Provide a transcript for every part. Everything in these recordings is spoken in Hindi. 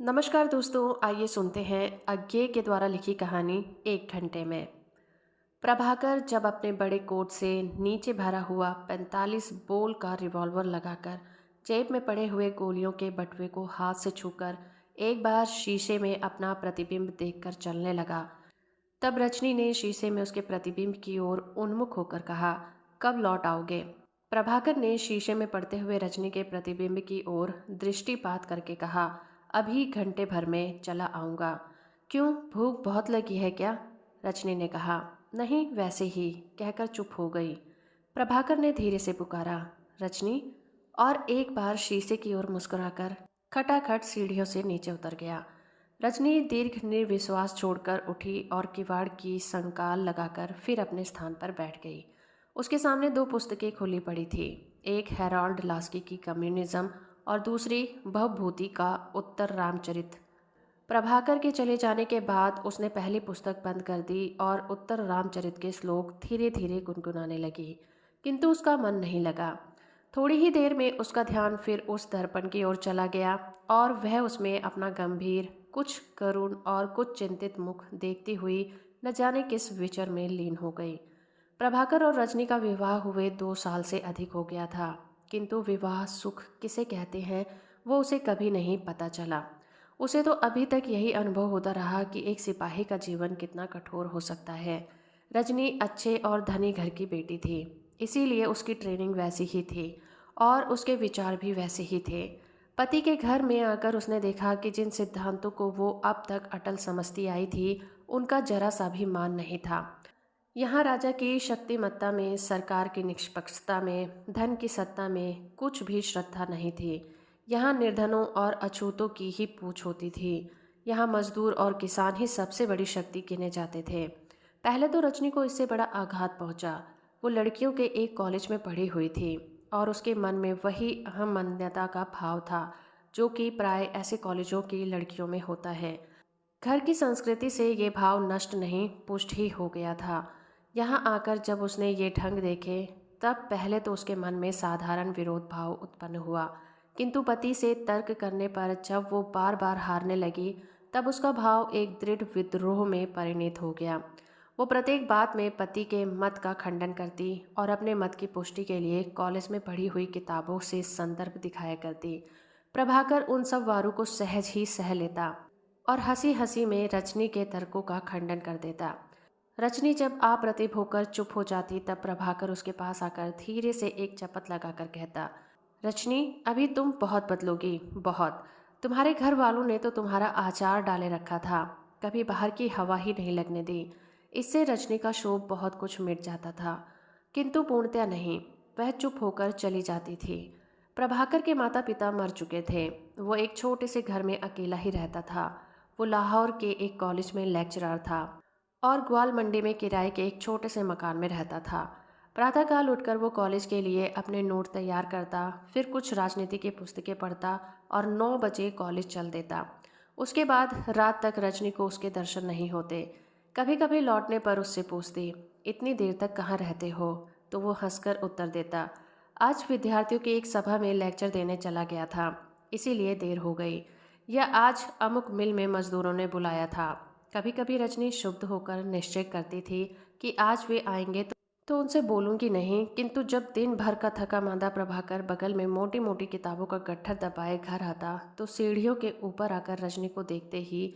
नमस्कार दोस्तों, आइए सुनते हैं अज्ञे के द्वारा लिखी कहानी एक घंटे में। प्रभाकर जब अपने बड़े कोट से नीचे भरा हुआ 45 बोल का रिवॉल्वर लगाकर जेब में पड़े हुए गोलियों के बटुए को हाथ से छूकर एक बार शीशे में अपना प्रतिबिंब देखकर चलने लगा, तब रजनी ने शीशे में उसके प्रतिबिंब की ओर उन्मुख होकर कहा, कब लौट आओगे? प्रभाकर ने शीशे में पड़ते हुए रजनी के प्रतिबिंब की ओर दृष्टिपात करके कहा, अभी घंटे भर में चला आऊँगा। क्यों, भूख बहुत लगी है क्या? रजनी ने कहा, नहीं वैसे ही, कहकर चुप हो गई। प्रभाकर ने धीरे से पुकारा, रजनी, और एक बार शीशे की ओर मुस्कुराकर खटाखट सीढ़ियों से नीचे उतर गया। रजनी दीर्घ निर्विश्वास छोड़कर उठी और किवाड़ की संकाल लगाकर फिर अपने स्थान पर बैठ गई। उसके सामने दो पुस्तकें खुली पड़ी थी, एक हैरोल्ड लास्की की कम्युनिज्म और दूसरी भवभूति का उत्तर रामचरित। प्रभाकर के चले जाने के बाद उसने पहली पुस्तक बंद कर दी और उत्तर रामचरित के श्लोक धीरे धीरे गुनगुनाने लगी, किंतु उसका मन नहीं लगा। थोड़ी ही देर में उसका ध्यान फिर उस दर्पण की ओर चला गया और वह उसमें अपना गंभीर, कुछ करुण और कुछ चिंतित मुख देखती हुई न जाने किस विचर में लीन हो गई। प्रभाकर और रजनी का विवाह हुए 2 साल से अधिक हो गया था, किंतु विवाह सुख किसे कहते हैं वो उसे कभी नहीं पता चला। उसे तो अभी तक यही अनुभव होता रहा कि एक सिपाही का जीवन कितना कठोर हो सकता है। रजनी अच्छे और धनी घर की बेटी थी, इसीलिए उसकी ट्रेनिंग वैसी ही थी और उसके विचार भी वैसे ही थे। पति के घर में आकर उसने देखा कि जिन सिद्धांतों को वो अब तक अटल समझती आई थी, उनका जरा सा भी मान नहीं था। यहाँ राजा की शक्तिमत्ता में, सरकार की निष्पक्षता में, धन की सत्ता में कुछ भी श्रद्धा नहीं थी। यहाँ निर्धनों और अछूतों की ही पूछ होती थी। यहाँ मजदूर और किसान ही सबसे बड़ी शक्ति गिने जाते थे। पहले तो रजनी को इससे बड़ा आघात पहुंचा। वो लड़कियों के एक कॉलेज में पढ़ी हुई थी और उसके मन में वही अहम मान्यता का भाव था जो कि प्राय ऐसे कॉलेजों की लड़कियों में होता है। घर की संस्कृति से ये भाव नष्ट नहीं, पुष्ट ही हो गया था। यहाँ आकर जब उसने ये ढंग देखे, तब पहले तो उसके मन में साधारण विरोध भाव उत्पन्न हुआ, किंतु पति से तर्क करने पर जब वो बार बार हारने लगी, तब उसका भाव एक दृढ़ विद्रोह में परिणत हो गया। वो प्रत्येक बात में पति के मत का खंडन करती और अपने मत की पुष्टि के लिए कॉलेज में पढ़ी हुई किताबों से संदर्भ दिखाया करती। प्रभाकर उन सब वारों को सहज ही सह लेता और हंसी हंसी में रजनी के तर्कों का खंडन कर देता। रजनी जब अप्रतिभ होकर चुप हो जाती, तब प्रभाकर उसके पास आकर धीरे से एक चपत लगाकर कहता, रजनी, अभी तुम बहुत बदलोगी, बहुत। तुम्हारे घर वालों ने तो तुम्हारा आचार डाले रखा था, कभी बाहर की हवा ही नहीं लगने दी। इससे रजनी का शोभ बहुत कुछ मिट जाता था, किंतु पूर्णतया नहीं। वह चुप होकर चली जाती थी। प्रभाकर के माता पिता मर चुके थे। वो एक छोटे से घर में अकेला ही रहता था। वो लाहौर के एक कॉलेज में लेक्चरर था और ग्वाल मंडी में किराए के एक छोटे से मकान में रहता था। प्रातःकाल उठकर वो कॉलेज के लिए अपने नोट तैयार करता, फिर कुछ राजनीति की पुस्तकें पढ़ता और 9 बजे कॉलेज चल देता। उसके बाद रात तक रजनी को उसके दर्शन नहीं होते। कभी कभी लौटने पर उससे पूछती, इतनी देर तक कहाँ रहते हो? तो वो हंसकर उत्तर देता, आज विद्यार्थियों की एक सभा में लेक्चर देने चला गया था, इसीलिए देर हो गई। या आज अमुक मिल में मजदूरों ने बुलाया था। कभी कभी रजनी शुद्ध होकर निश्चय करती थी कि आज वे आएंगे तो उनसे बोलूंगी नहीं, किंतु जब दिन भर का थका मांदा प्रभाकर बगल में मोटी मोटी किताबों का गट्ठर दबाए घर आता, तो सीढ़ियों के ऊपर आकर रजनी को देखते ही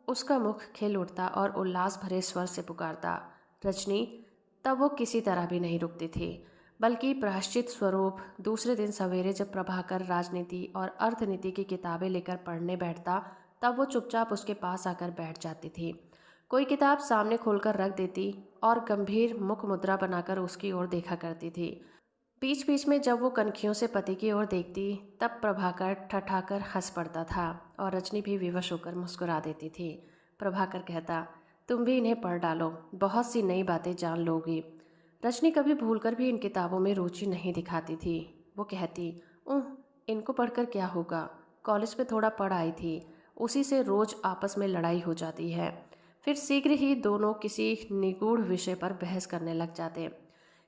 उसका मुख खिल उठता और उल्लास भरे स्वर से पुकारता, रजनी। तब वो किसी तरह भी नहीं रुकती थी, बल्कि प्रायश्चित स्वरूप दूसरे दिन सवेरे जब प्रभाकर राजनीति और अर्थनीति की किताबें लेकर पढ़ने बैठता, तब वो चुपचाप उसके पास आकर बैठ जाती थी। कोई किताब सामने खोलकर रख देती और गंभीर मुख मुद्रा बनाकर उसकी ओर देखा करती थी। बीच बीच में जब वो कनखियों से पति की ओर देखती, तब प्रभाकर ठठाकर हंस पड़ता था और रजनी भी विवश होकर मुस्कुरा देती थी। प्रभाकर कहता, तुम भी इन्हें पढ़ डालो, बहुत सी नई बातें जान लोगी। रजनी कभी भूलकर भी इन किताबों में रुचि नहीं दिखाती थी। वो कहती, उह, इनको पढ़कर क्या होगा, कॉलेज में थोड़ा पढ़ आई थी, उसी से रोज आपस में लड़ाई हो जाती है। फिर शीघ्र ही दोनों किसी निगूढ़ विषय पर बहस करने लग जाते।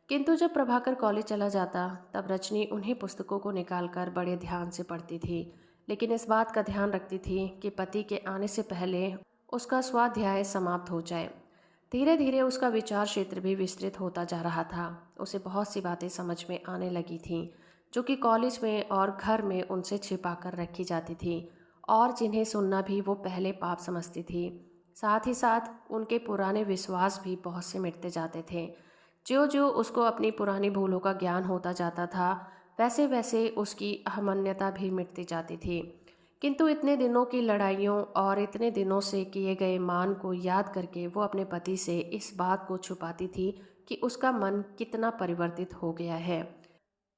किंतु जब प्रभाकर कॉलेज चला जाता, तब रजनी उन्हीं पुस्तकों को निकालकर बड़े ध्यान से पढ़ती थी। लेकिन इस बात का ध्यान रखती थी कि पति के आने से पहले उसका स्वाध्याय समाप्त हो जाए। धीरे धीरे उसका विचार क्षेत्र भी विस्तृत होता जा रहा था। उसे बहुत सी बातें समझ में आने लगी थीं जो कि कॉलेज में और घर में उनसे छिपा कर रखी जाती थी और जिन्हें सुनना भी वो पहले पाप समझती थी। साथ ही साथ उनके पुराने विश्वास भी बहुत से मिटते जाते थे। ज्यों ज्यों उसको अपनी पुरानी भूलों का ज्ञान होता जाता था, वैसे वैसे उसकी अहमन्यता भी मिटती जाती थी। किंतु इतने दिनों की लड़ाइयों और इतने दिनों से किए गए मान को याद करके वो अपने पति से इस बात को छुपाती थी कि उसका मन कितना परिवर्तित हो गया है।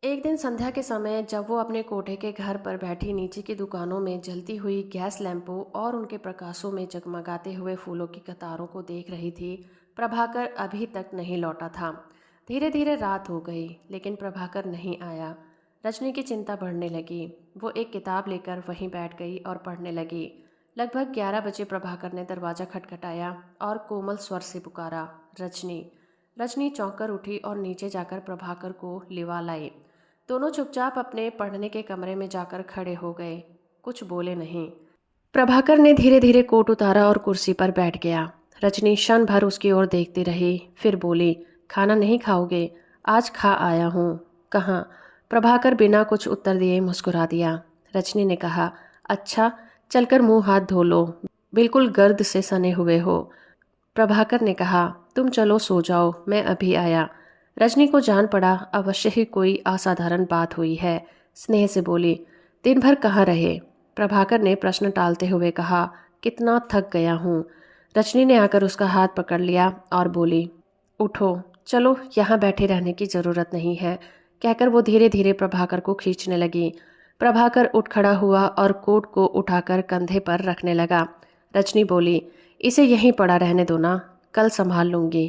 एक दिन संध्या के समय जब वो अपने कोठे के घर पर बैठी नीचे की दुकानों में जलती हुई गैस लैंपों और उनके प्रकाशों में जगमगाते हुए फूलों की कतारों को देख रही थी, प्रभाकर अभी तक नहीं लौटा था। धीरे धीरे रात हो गई लेकिन प्रभाकर नहीं आया। रजनी की चिंता बढ़ने लगी। वो एक किताब लेकर वहीं बैठ गई और पढ़ने लगी। लगभग 11 बजे प्रभाकर ने दरवाज़ा खटखटाया और कोमल स्वर से पुकारा, रजनी। रजनी चौंक कर उठी और नीचे जाकर प्रभाकर को लिवा लाई। दोनों चुपचाप अपने पढ़ने के कमरे में जाकर खड़े हो गए, कुछ बोले नहीं। प्रभाकर ने धीरे धीरे कोट उतारा और कुर्सी पर बैठ गया। रजनी क्षण भर उसकी ओर देखती रही, फिर बोली, खाना नहीं खाओगे? आज खा आया हूँ। कहाँ? प्रभाकर बिना कुछ उत्तर दिए मुस्कुरा दिया। रजनी ने कहा, अच्छा, चलकर मुंह हाथ धो लो, बिल्कुल गर्द से सने हुए हो। प्रभाकर ने कहा, तुम चलो सो जाओ, मैं अभी आया। रजनी को जान पड़ा अवश्य ही कोई असाधारण बात हुई है। स्नेह से बोली, दिन भर कहाँ रहे? प्रभाकर ने प्रश्न टालते हुए कहा, कितना थक गया हूँ। रजनी ने आकर उसका हाथ पकड़ लिया और बोली, उठो, चलो, यहाँ बैठे रहने की ज़रूरत नहीं है, कहकर वो धीरे धीरे प्रभाकर को खींचने लगी। प्रभाकर उठ खड़ा हुआ और कोट को उठाकर कंधे पर रखने लगा। रजनी बोली, इसे यहीं पड़ा रहने दो ना, कल संभाल लूंगी,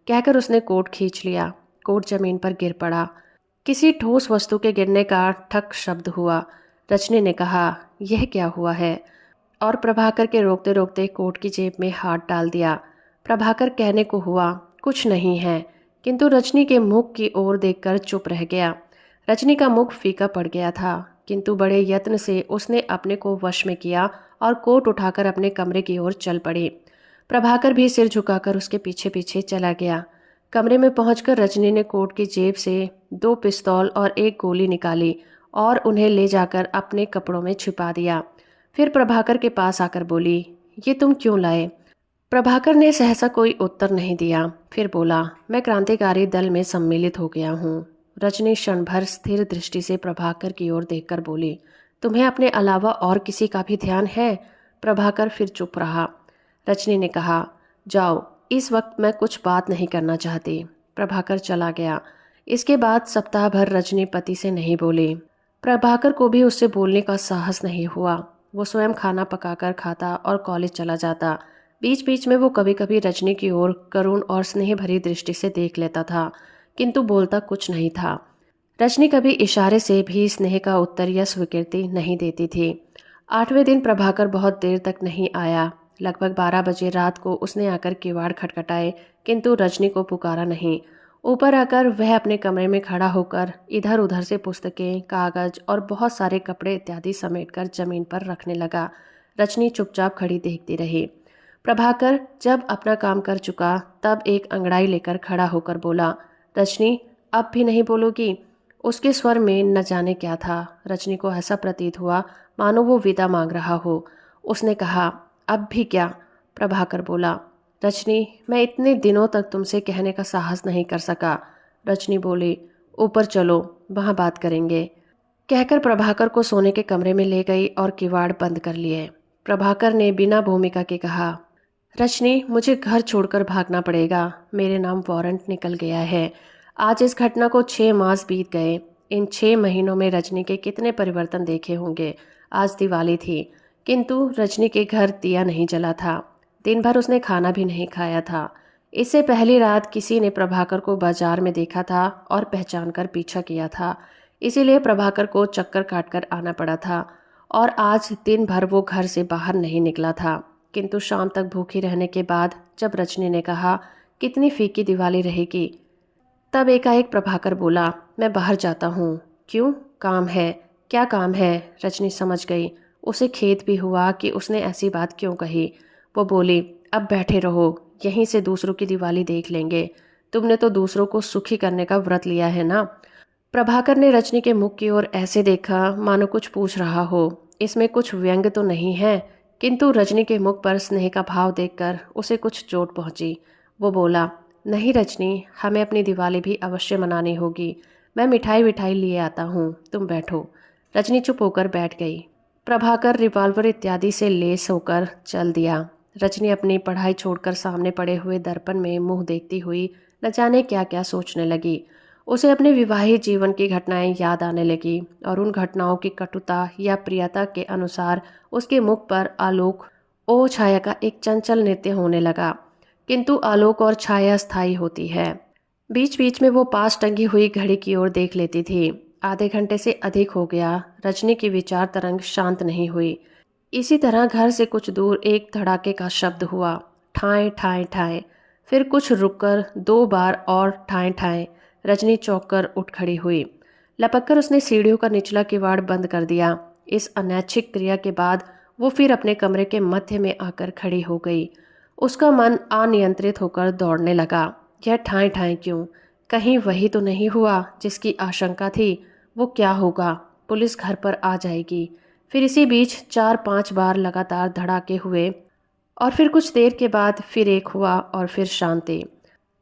कहकर उसने कोट खींच लिया। कोट जमीन पर गिर पड़ा। किसी ठोस वस्तु के गिरने का ठक शब्द हुआ। रजनी ने कहा, यह क्या हुआ है? और प्रभाकर के रोकते रोकते कोट की जेब में हाथ डाल दिया। प्रभाकर कहने को हुआ, कुछ नहीं है, किंतु रजनी के मुख की ओर देखकर चुप रह गया। रजनी का मुख फीका पड़ गया था, किंतु बड़े यत्न से उसने अपने को वश में किया और कोट उठाकर अपने कमरे की ओर चल पड़ी। प्रभाकर भी सिर झुकाकर उसके पीछे पीछे चला गया। कमरे में पहुंचकर रजनी ने कोट की जेब से 2 पिस्तौल और 1 गोली निकाली और उन्हें ले जाकर अपने कपड़ों में छिपा दिया। फिर प्रभाकर के पास आकर बोली, ये तुम क्यों लाए? प्रभाकर ने सहसा कोई उत्तर नहीं दिया। फिर बोला, मैं क्रांतिकारी दल में सम्मिलित हो गया हूँ। रजनी क्षण भर स्थिर दृष्टि से प्रभाकर की ओर देखकर बोली, तुम्हें अपने अलावा और किसी का भी ध्यान है? प्रभाकर फिर चुप रहा। रजनी ने कहा, जाओ, इस वक्त मैं कुछ बात नहीं करना चाहती। प्रभाकर चला गया। इसके बाद सप्ताह भर रजनी पति से नहीं बोली। प्रभाकर को भी उससे बोलने का साहस नहीं हुआ। वो स्वयं खाना पकाकर खाता और कॉलेज चला जाता। बीच बीच में वो कभी कभी रजनी की ओर करुण और स्नेह भरी दृष्टि से देख लेता था, किंतु बोलता कुछ नहीं था। रजनी कभी इशारे से भी स्नेह का उत्तर या स्वीकृति नहीं देती थी। 8वें दिन प्रभाकर बहुत देर तक नहीं आया। लगभग 12 बजे रात को उसने आकर किवाड़ खटखटाए, किंतु रजनी को पुकारा नहीं। ऊपर आकर वह अपने कमरे में खड़ा होकर इधर उधर से पुस्तकें, कागज और बहुत सारे कपड़े इत्यादि समेटकर जमीन पर रखने लगा। रजनी चुपचाप खड़ी देखती रही। प्रभाकर जब अपना काम कर चुका तब एक अंगड़ाई लेकर खड़ा होकर बोला, रजनी, अब भी नहीं बोलोगी? उसके स्वर में न जाने क्या था। रजनी को ऐसा प्रतीत हुआ मानो वो विदा मांग रहा हो। उसने कहा, अब भी क्या? प्रभाकर बोला, रजनी, मैं इतने दिनों तक तुमसे कहने का साहस नहीं कर सका। रजनी बोली, ऊपर चलो, वहाँ बात करेंगे, कहकर प्रभाकर को सोने के कमरे में ले गई और किवाड़ बंद कर लिए। प्रभाकर ने बिना भूमिका के कहा, रजनी, मुझे घर छोड़कर भागना पड़ेगा, मेरे नाम वारंट निकल गया है। आज इस घटना को 6 मास बीत गए। इन 6 महीनों में रजनी के कितने परिवर्तन देखे होंगे। आज दिवाली थी, किंतु रजनी के घर दिया नहीं जला था। दिन भर उसने खाना भी नहीं खाया था। इससे पहली रात किसी ने प्रभाकर को बाजार में देखा था और पहचान कर पीछा किया था, इसीलिए प्रभाकर को चक्कर काटकर आना पड़ा था। और आज दिन भर वो घर से बाहर नहीं निकला था। किंतु शाम तक भूखी रहने के बाद जब रजनी ने कहा, कितनी फीकी दिवाली रहेगी, तब एकाएक प्रभाकर बोला, मैं बाहर जाता हूँ। क्यों? काम है। क्या काम है? रजनी समझ गई। उसे खेद भी हुआ कि उसने ऐसी बात क्यों कही। वो बोली, अब बैठे रहो, यहीं से दूसरों की दिवाली देख लेंगे। तुमने तो दूसरों को सुखी करने का व्रत लिया है ना। प्रभाकर ने रजनी के मुख की ओर ऐसे देखा मानो कुछ पूछ रहा हो। इसमें कुछ व्यंग तो नहीं है, किंतु रजनी के मुख पर स्नेह का भाव देखकर उसे कुछ चोट पहुंची। वो बोला, नहीं रजनी, हमें अपनी दिवाली भी अवश्य मनानी होगी। मैं मिठाई विठाई लिए आता हूँ, तुम बैठो। रजनी चुप होकर बैठ गई। प्रभाकर रिवॉल्वर इत्यादि से लेस होकर चल दिया। रजनी अपनी पढ़ाई छोड़कर सामने पड़े हुए दर्पण में मुंह देखती हुई न जाने क्या क्या सोचने लगी। उसे अपने विवाहित जीवन की घटनाएं याद आने लगी और उन घटनाओं की कटुता या प्रियता के अनुसार उसके मुख पर आलोक ओ छाया का एक चंचल नृत्य होने लगा। किंतु आलोक और छाया स्थायी होती है। बीच बीच में वो पास टंगी हुई घड़ी की ओर देख लेती थी। आधे घंटे से अधिक हो गया, रजनी की विचार तरंग शांत नहीं हुई। इसी तरह घर से कुछ दूर एक धड़ाके का शब्द हुआ, ठाएं ठाएं ठाएं। फिर कुछ रुककर 2 बार और ठाएं ठाएं। रजनी चौंक कर उठ खड़ी हुई। लपक कर उसने सीढ़ियों का निचला किवाड़ बंद कर दिया। इस अनैच्छिक क्रिया के बाद वो फिर अपने कमरे के मध्य में आकर खड़ी हो गई। उसका मन अनियंत्रित होकर दौड़ने लगा। यह ठाएं ठाएं क्यों? कहीं वही तो नहीं हुआ जिसकी आशंका थी? वो क्या होगा? पुलिस घर पर आ जाएगी। फिर इसी बीच 4-5 बार लगातार धड़ाके हुए और फिर कुछ देर के बाद फिर एक हुआ और फिर शांति।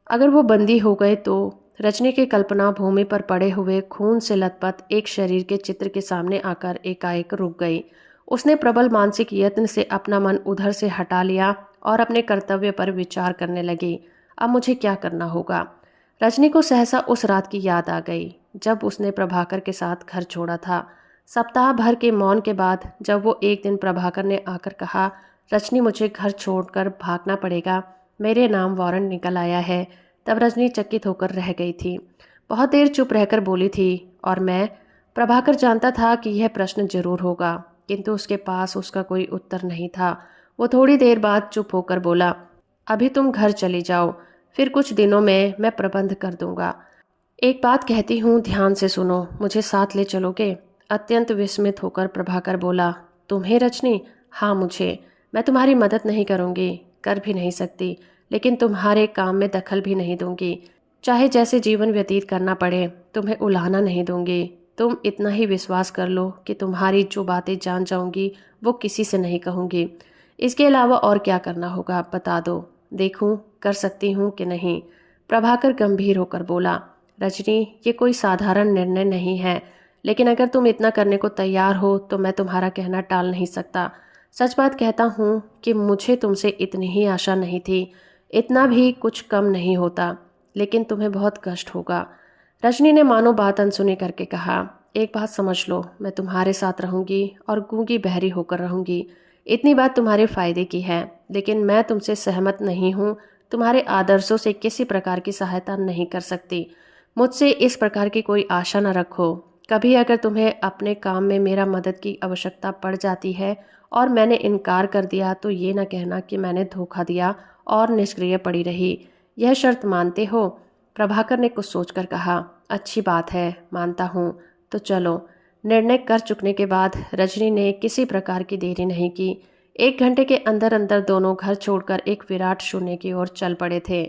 अगर वो बंदी हो गए तो? रजनी के कल्पना भूमि पर पड़े हुए खून से लथपथ एक शरीर के चित्र के सामने आकर एकाएक रुक गई। उसने प्रबल मानसिक यत्न से अपना मन उधर से हटा लिया और अपने कर्तव्य पर विचार करने लगी। अब मुझे क्या करना होगा? रजनी को सहसा उस रात की याद आ गई जब उसने प्रभाकर के साथ घर छोड़ा था। सप्ताह भर के मौन के बाद जब वो एक दिन प्रभाकर ने आकर कहा, रजनी मुझे घर छोड़कर भागना पड़ेगा, मेरे नाम वारंट निकल आया है, तब रजनी चकित होकर रह गई थी। बहुत देर चुप रहकर बोली थी, और मैं? प्रभाकर जानता था कि यह प्रश्न जरूर होगा, किंतु उसके पास उसका कोई उत्तर नहीं था। वो थोड़ी देर बाद चुप होकर बोला, अभी तुम घर चली जाओ, फिर कुछ दिनों में मैं प्रबंध कर दूंगा। एक बात कहती हूँ, ध्यान से सुनो, मुझे साथ ले चलोगे? अत्यंत विस्मित होकर प्रभाकर बोला, तुम्हें रजनी? हाँ मुझे। मैं तुम्हारी मदद नहीं करूँगी, कर भी नहीं सकती, लेकिन तुम्हारे काम में दखल भी नहीं दूंगी। चाहे जैसे जीवन व्यतीत करना पड़े, तुम्हें उलाहना नहीं दूंगी। तुम इतना ही विश्वास कर लो कि तुम्हारी जो बातें जान जाऊंगी वो किसी से नहीं कहूँगी। इसके अलावा और क्या करना होगा बता दो, देखूं कर सकती हूँ कि नहीं। प्रभाकर गंभीर होकर बोला, रजनी ये कोई साधारण निर्णय नहीं है, लेकिन अगर तुम इतना करने को तैयार हो तो मैं तुम्हारा कहना टाल नहीं सकता। सच बात कहता हूँ कि मुझे तुमसे इतनी ही आशा नहीं थी, इतना भी कुछ कम नहीं होता, लेकिन तुम्हें बहुत कष्ट होगा। रजनी ने मानो बात अनसुनी करके कहा, एक बात समझ लो, मैं तुम्हारे साथ रहूंगी और गूंगी बहरी होकर रहूंगी। इतनी बात तुम्हारे फायदे की है, लेकिन मैं तुमसे सहमत नहीं हूँ, तुम्हारे आदर्शों से किसी प्रकार की सहायता नहीं कर सकती। मुझसे इस प्रकार की कोई आशा न रखो। कभी अगर तुम्हें अपने काम में मेरा मदद की आवश्यकता पड़ जाती है और मैंने इनकार कर दिया तो ये न कहना कि मैंने धोखा दिया और निष्क्रिय पड़ी रही। यह शर्त मानते हो? प्रभाकर ने कुछ सोचकर कहा, अच्छी बात है, मानता हूँ, तो चलो। निर्णय कर चुकने के बाद रजनी ने किसी प्रकार की देरी नहीं की। 1 घंटे के अंदर अंदर दोनों घर छोड़कर एक विराट शून्य की ओर चल पड़े थे।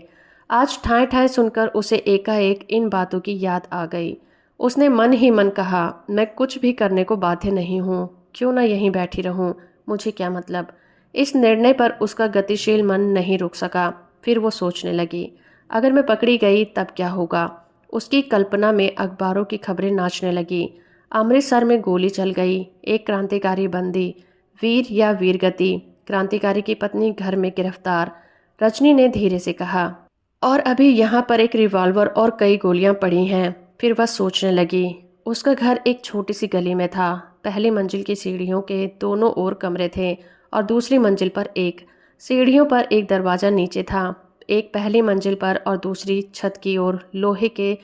आज ठाएं ठाएं सुनकर उसे एकाएक इन बातों की याद आ गई। उसने मन ही मन कहा, मैं कुछ भी करने को बाध्य नहीं हूँ, क्यों ना यहीं बैठी रहूँ, मुझे क्या मतलब। इस निर्णय पर उसका गतिशील मन नहीं रुक सका। फिर वो सोचने लगी, अगर मैं पकड़ी गई तब क्या होगा। उसकी कल्पना में अखबारों की खबरें नाचने लगी। अमृतसर में गोली चल गई, एक क्रांतिकारी बंदी, वीर या वीरगति, क्रांतिकारी की पत्नी घर में गिरफ्तार। रजनी ने धीरे से कहा, और अभी यहाँ पर एक रिवॉल्वर और कई गोलियां पड़ी हैं। फिर वह सोचने लगी, उसका घर एक छोटी सी गली में था। पहली मंजिल की सीढ़ियों के दोनों ओर कमरे थे और दूसरी मंजिल पर एक। सीढ़ियों पर एक दरवाज़ा नीचे था, एक पहली मंजिल पर और दूसरी छत की ओर लोहे के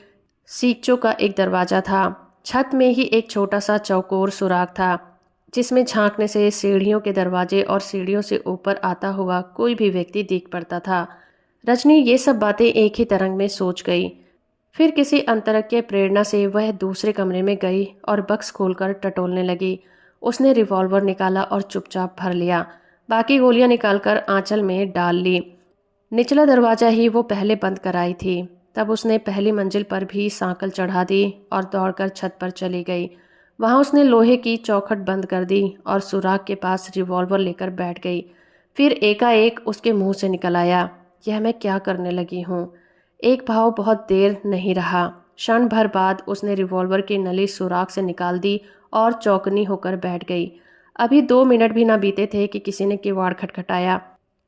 सीकचों का एक दरवाज़ा था। छत में ही एक छोटा सा चौकोर सुराख था, जिसमें झांकने से सीढ़ियों के दरवाजे और सीढ़ियों से ऊपर आता हुआ कोई भी व्यक्ति दिख पड़ता था। रजनी ये सब बातें एक ही तरंग में सोच गई। फिर किसी अंतरंग के प्रेरणा से वह दूसरे कमरे में गई और बक्स खोलकर टटोलने लगी। उसने रिवॉल्वर निकाला और चुपचाप भर लिया। बाकी गोलियां निकालकर आंचल में डाल ली। निचला दरवाज़ा ही वो पहले बंद कराई थी। तब उसने पहली मंजिल पर भी सांकल चढ़ा दी और दौड़कर छत पर चली गई। वहां उसने लोहे की चौखट बंद कर दी और सुराग के पास रिवॉल्वर लेकर बैठ गई। फिर एकाएक उसके मुंह से निकल आया, यह मैं क्या करने लगी हूँ। एक भाव बहुत देर नहीं रहा। क्षण भर बाद उसने रिवॉल्वर की नली सुराग से निकाल दी और चौकनी होकर बैठ गई। अभी 2 मिनट भी ना बीते थे कि किसी ने किवाड़ खटखटाया।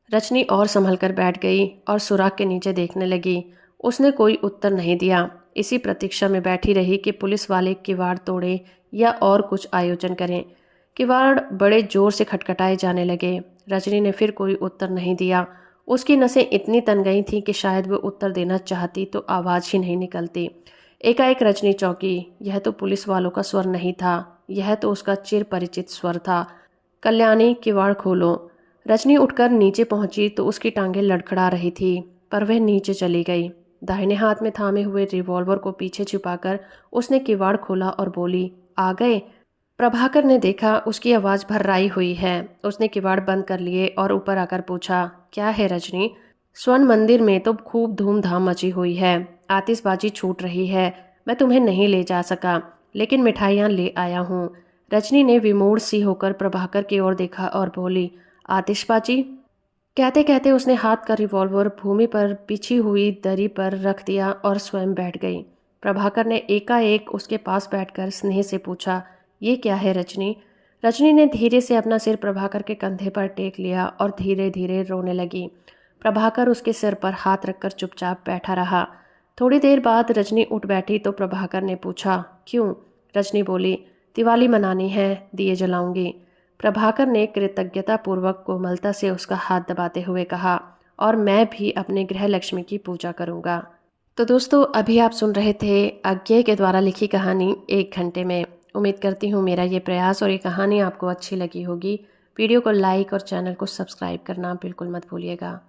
रजनी और संभल कर बैठ गई और सुराग के नीचे देखने लगी। उसने कोई उत्तर नहीं दिया। इसी प्रतीक्षा में बैठी रही कि पुलिस वाले किवाड़ तोड़े या और कुछ आयोजन करें। किवाड़ बड़े जोर से खटखटाए जाने लगे। रजनी ने फिर कोई उत्तर नहीं दिया। उसकी नसें इतनी तन गई थीं कि शायद वो उत्तर देना चाहती तो आवाज़ ही नहीं निकलती। एकाएक रजनी चौंकी। यह तो पुलिस वालों का स्वर नहीं था, यह तो उसका चिर परिचित स्वर था। कल्याणी, किवाड़ खोलो। रजनी उठकर नीचे पहुंची तो उसकी टांगें लड़खड़ा रही थी, पर वह नीचे चली गई। दाहिने हाथ में थामे हुए रिवॉल्वर को पीछे छिपाकर उसने किवाड़ खोला और बोली, आ गए। प्रभाकर ने देखा उसकी आवाज़ भर्राई हुई है। उसने किवाड़ बंद कर लिए और ऊपर आकर पूछा, क्या है रजनी? स्वर्ण मंदिर में तो खूब धूमधाम मची हुई है, आतिशबाजी छूट रही है। मैं तुम्हें नहीं ले जा सका, लेकिन मिठाइयाँ ले आया हूँ। रजनी ने विमूढ़ सी होकर प्रभाकर की ओर देखा और बोली, आतिशबाजी? कहते कहते उसने हाथ का रिवॉल्वर भूमि पर बिछी हुई दरी पर रख दिया और स्वयं बैठ गई। प्रभाकर ने एकाएक उसके पास बैठकर स्नेह से पूछा, ये क्या है रजनी? रजनी ने धीरे से अपना सिर प्रभाकर के कंधे पर टेक लिया और धीरे धीरे रोने लगी। प्रभाकर उसके सिर पर हाथ रखकर चुपचाप बैठा रहा। थोड़ी देर बाद रजनी उठ बैठी तो प्रभाकर ने पूछा, क्यों? रजनी बोली, दिवाली मनानी है, दिए जलाऊंगी। प्रभाकर ने कृतज्ञतापूर्वक कोमलता से उसका हाथ दबाते हुए कहा, और मैं भी अपने गृह लक्ष्मी की पूजा करूंगा। तो दोस्तों, अभी आप सुन रहे थे अज्ञे के द्वारा लिखी कहानी 1 घंटे में। उम्मीद करती हूँ मेरा ये प्रयास और ये कहानी आपको अच्छी लगी होगी। वीडियो को लाइक और चैनल को सब्सक्राइब करना बिल्कुल मत भूलिएगा।